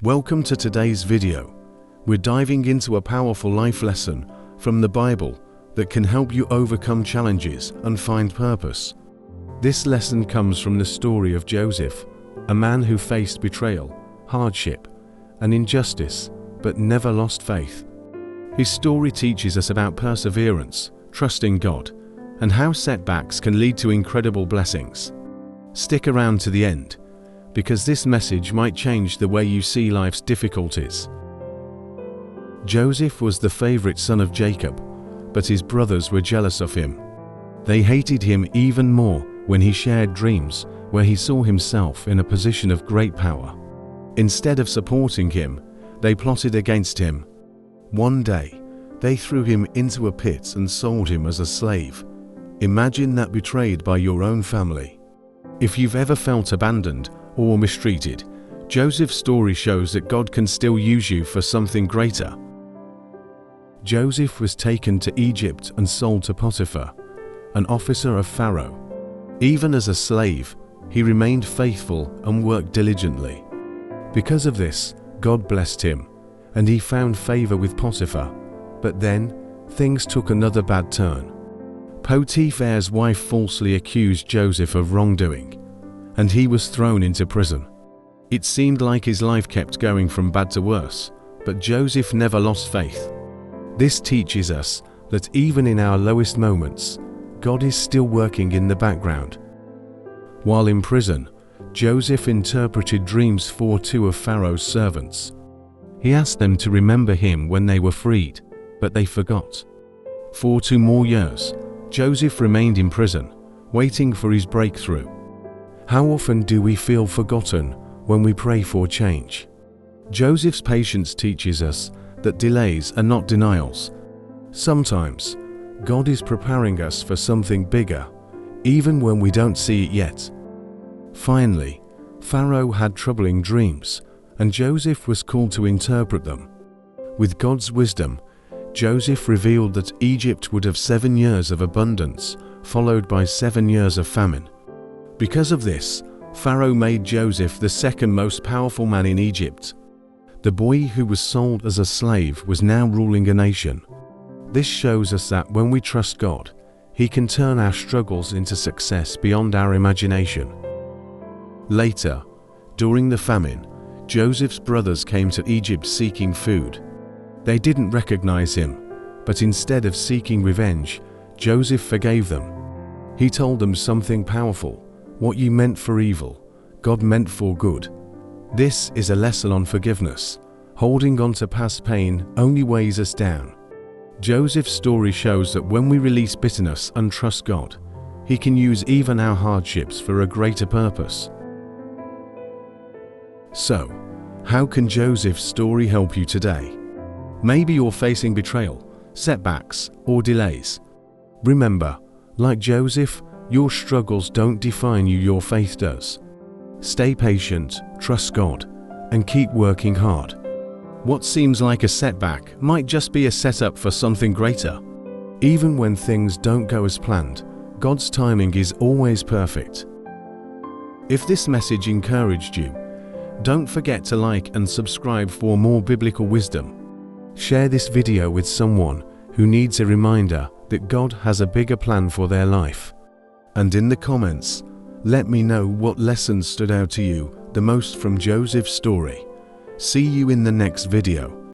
Welcome to today's video. We're diving into a powerful life lesson from the Bible that can help you overcome challenges and find purpose. This lesson comes from the story of Joseph, a man who faced betrayal, hardship, and injustice, but never lost faith. His story teaches us about perseverance, trusting God, and how setbacks can lead to incredible blessings. Stick around to the end, because this message might change the way you see life's difficulties. Joseph was the favorite son of Jacob, but his brothers were jealous of him. They hated him even more when he shared dreams where he saw himself in a position of great power. Instead of supporting him, they plotted against him. One day, they threw him into a pit and sold him as a slave. Imagine that, betrayed by your own family. If you've ever felt abandoned or mistreated, Joseph's story shows that God can still use you for something greater. Joseph was taken to Egypt and sold to Potiphar, an officer of Pharaoh. Even as a slave, he remained faithful and worked diligently. Because of this, God blessed him, and he found favor with Potiphar. But then, things took another bad turn. Potiphar's wife falsely accused Joseph of wrongdoing, and he was thrown into prison. It seemed like his life kept going from bad to worse, but Joseph never lost faith. This teaches us that even in our lowest moments, God is still working in the background. While in prison, Joseph interpreted dreams for two of Pharaoh's servants. He asked them to remember him when they were freed, but they forgot. For 2 more years, Joseph remained in prison, waiting for his breakthrough. How often do we feel forgotten when we pray for change? Joseph's patience teaches us that delays are not denials. Sometimes, God is preparing us for something bigger, even when we don't see it yet. Finally, Pharaoh had troubling dreams, and Joseph was called to interpret them. With God's wisdom, Joseph revealed that Egypt would have 7 years of abundance, followed by 7 years of famine. Because of this, Pharaoh made Joseph the second most powerful man in Egypt. The boy who was sold as a slave was now ruling a nation. This shows us that when we trust God, He can turn our struggles into success beyond our imagination. Later, during the famine, Joseph's brothers came to Egypt seeking food. They didn't recognize him, but instead of seeking revenge, Joseph forgave them. He told them something powerful: what you meant for evil, God meant for good. This is a lesson on forgiveness. Holding on to past pain only weighs us down. Joseph's story shows that when we release bitterness and trust God, He can use even our hardships for a greater purpose. So, how can Joseph's story help you today? Maybe you're facing betrayal, setbacks, or delays. Remember, like Joseph, your struggles don't define you, your faith does. Stay patient, trust God, and keep working hard. What seems like a setback might just be a setup for something greater. Even when things don't go as planned, God's timing is always perfect. If this message encouraged you, don't forget to like and subscribe for more biblical wisdom. Share this video with someone who needs a reminder that God has a bigger plan for their life. And in the comments, let me know what lessons stood out to you the most from Joseph's story. See you in the next video.